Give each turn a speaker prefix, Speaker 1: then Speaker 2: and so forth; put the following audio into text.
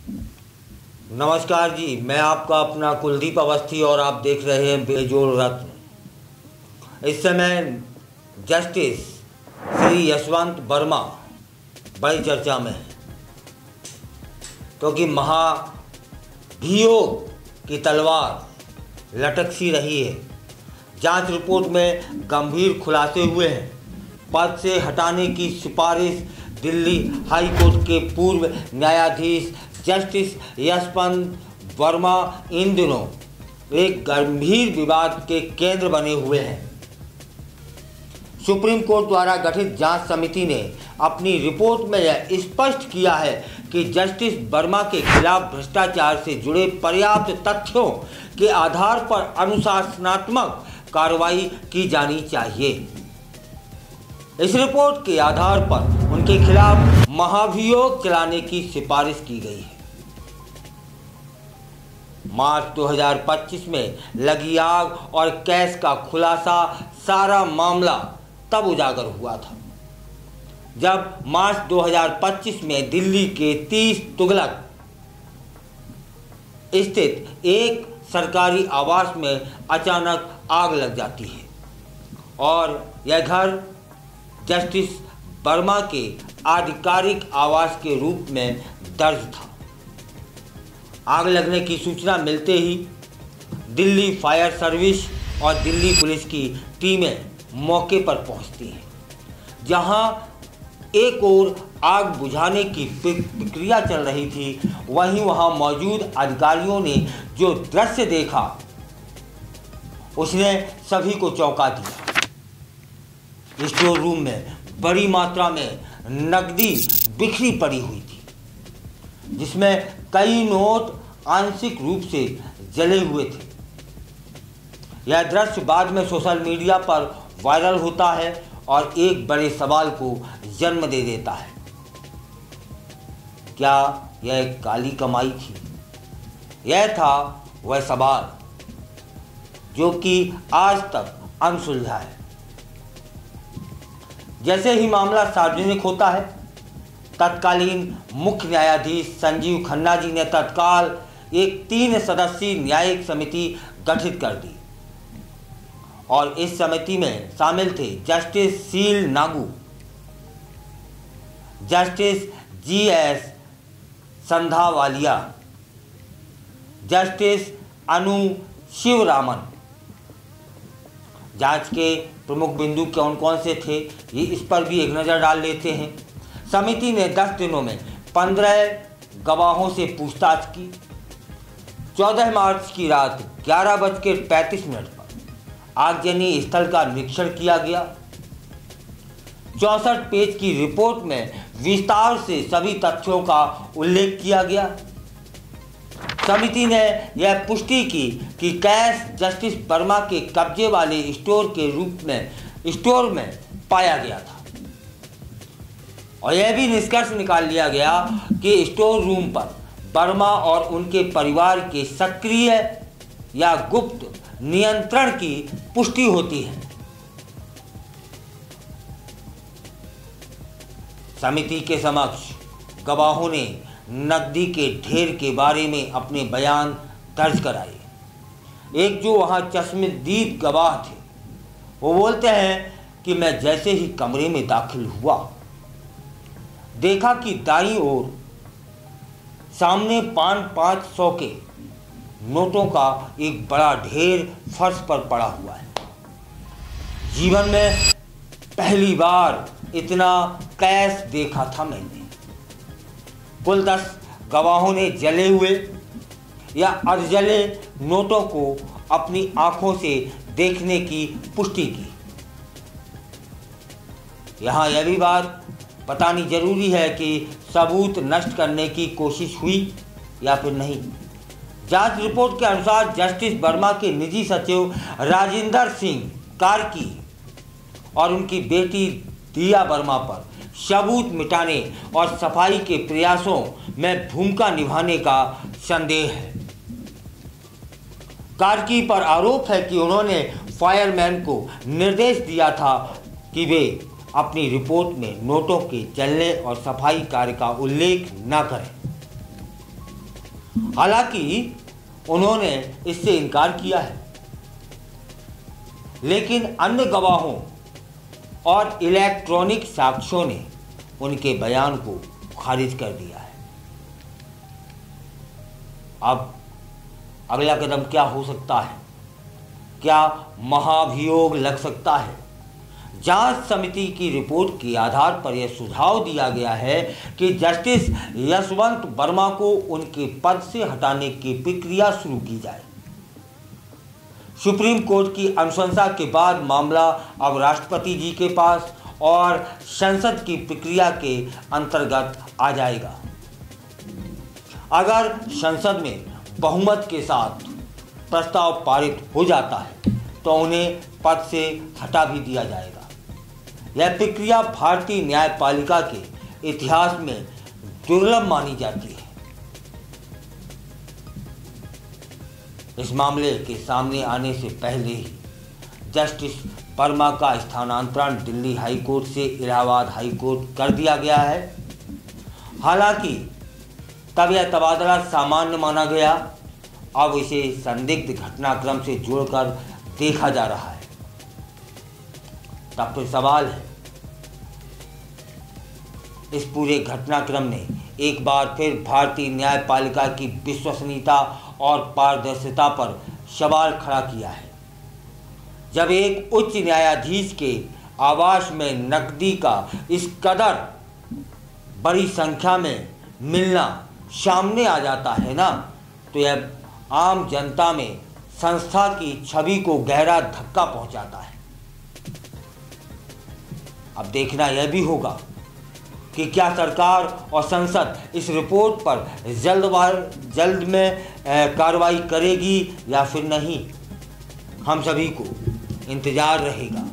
Speaker 1: नमस्कार जी, मैं आपका अपना कुलदीप अवस्थी और आप देख रहे हैं बेजोड़ रत्न। इस समय जस्टिस श्री यशवंत वर्मा बड़ी चर्चा में है, क्योंकि महाभियोग की तलवार लटक सी रही है। जांच रिपोर्ट में गंभीर खुलासे हुए हैं। पद से हटाने की सिफारिश दिल्ली हाई कोर्ट के पूर्व न्यायाधीश जस्टिस यशवंत वर्मा इन दिनों एक गंभीर विवाद के केंद्र बने हुए हैं। सुप्रीम कोर्ट द्वारा गठित जांच समिति ने अपनी रिपोर्ट में यह स्पष्ट किया है कि जस्टिस वर्मा के खिलाफ भ्रष्टाचार से जुड़े पर्याप्त तथ्यों के आधार पर अनुशासनात्मक कार्रवाई की जानी चाहिए। इस रिपोर्ट के आधार पर उनके खिलाफ महाभियोग चलाने की सिफारिश की गई है। मार्च 2025 में लगी आग और कैश का खुलासा सारा मामला तब उजागर हुआ था, जब मार्च 2025 में दिल्ली के 30 तुगलक स्थित एक सरकारी आवास में अचानक आग लग जाती है और यह घर जस्टिस वर्मा के आधिकारिक आवास के रूप में दर्ज था। आग लगने की सूचना मिलते ही दिल्ली फायर सर्विस और दिल्ली पुलिस की टीमें मौके पर पहुंचती हैं। जहां एक ओर आग बुझाने की प्रक्रिया चल रही थी, वहीं वहां मौजूद अधिकारियों ने जो दृश्य देखा उसने सभी को चौंका दिया। स्टोर रूम में बड़ी मात्रा में नकदी बिखरी पड़ी हुई थी, जिसमें कई नोट आंशिक रूप से जले हुए थे। यह दृश्य बाद में सोशल मीडिया पर वायरल होता है और एक बड़े सवाल को जन्म दे देता है। क्या यह एक काली कमाई थी? यह था वह सवाल जो कि आज तक अनसुलझा है। जैसे ही मामला सार्वजनिक होता है, तत्कालीन मुख्य न्यायाधीश संजीव खन्ना जी ने तत्काल एक 3 सदस्यीय न्यायिक समिति गठित कर दी और इस समिति में शामिल थे justice Sheel Nagu, justice GS Sandhawalia, justice Anu Sivaraman. जांच के प्रमुख बिंदु कौन कौन से थे, ये इस पर भी एक नज़र डाल लेते हैं। समिति ने 10 दिनों में 15 गवाहों से पूछताछ की। 14 मार्च की रात 11:35 पर आगजनी स्थल का निरीक्षण किया गया। 64 पेज की रिपोर्ट में विस्तार से सभी तथ्यों का उल्लेख किया गया। समिति ने यह पुष्टि की कि कैश जस्टिस वर्मा के कब्जे वाले स्टोर में पाया गया था और यह भी निष्कर्ष निकाल लिया गया कि स्टोर रूम पर वर्मा और उनके परिवार के सक्रिय या गुप्त नियंत्रण की पुष्टि होती है। समिति के समक्ष गवाहों ने नकदी के ढेर के बारे में अपने बयान दर्ज कराए। एक जो वहां चश्मदीद गवाह थे, वो बोलते हैं कि मैं जैसे ही कमरे में दाखिल हुआ, देखा कि दाईं ओर सामने 500 के नोटों का एक बड़ा ढेर फर्श पर पड़ा हुआ है। जीवन में पहली बार इतना कैश देखा था मैंने। कुल 10 गवाहों ने जले हुए या अर्धजले नोटों को अपनी आंखों से देखने की पुष्टि की। यहाँ यह भी बात बतानी जरूरी है कि सबूत नष्ट करने की कोशिश हुई या फिर नहीं। जांच रिपोर्ट के अनुसार जस्टिस वर्मा के निजी सचिव राजिंदर सिंह कार्की और उनकी बेटी दिया वर्मा पर सबूत मिटाने और सफाई के प्रयासों में भूमिका निभाने का संदेह है। कार्की पर आरोप है कि उन्होंने फायरमैन को निर्देश दिया था कि वे अपनी रिपोर्ट में नोटों के जलने और सफाई कार्य का उल्लेख न करें। हालांकि उन्होंने इससे इनकार किया है, लेकिन अन्य गवाहों और इलेक्ट्रॉनिक साक्ष्यों ने उनके बयान को खारिज कर दिया है। अब अगला कदम क्या हो सकता है? क्या महाभियोग लग सकता है? जांच समिति की रिपोर्ट के आधार पर यह सुझाव दिया गया है कि जस्टिस यशवंत वर्मा को उनके पद से हटाने की प्रक्रिया शुरू की जाए। सुप्रीम कोर्ट की अनुशंसा के बाद मामला अब राष्ट्रपति जी के पास और संसद की प्रक्रिया के अंतर्गत आ जाएगा। अगर संसद में बहुमत के साथ प्रस्ताव पारित हो जाता है तो उन्हें पद से हटा भी दिया जाएगा। यह प्रक्रिया भारतीय न्यायपालिका के इतिहास में दुर्लभ मानी जाती है। इस मामले के सामने आने से पहले ही जस्टिस वर्मा का स्थानांतरण दिल्ली हाई कोर्ट से इलाहाबाद हाई कोर्ट कर दिया गया है। हालांकि तब यह तबादला सामान्य माना गया, अब इसे संदिग्ध घटनाक्रम से जोड़कर देखा जा रहा है। तब फिर सवाल है, इस पूरे घटनाक्रम ने एक बार फिर भारतीय न्यायपालिका की विश्वसनीयता और पारदर्शिता पर सवाल खड़ा किया है। जब एक उच्च न्यायाधीश के आवास में नकदी का इस कदर बड़ी संख्या में मिलना सामने आ जाता है ना, तो यह आम जनता में संस्था की छवि को गहरा धक्का पहुंचाता है। अब देखना यह भी होगा कि क्या सरकार और संसद इस रिपोर्ट पर जल्द में कार्रवाई करेगी या फिर नहीं। हम सभी को इंतजार रहेगा।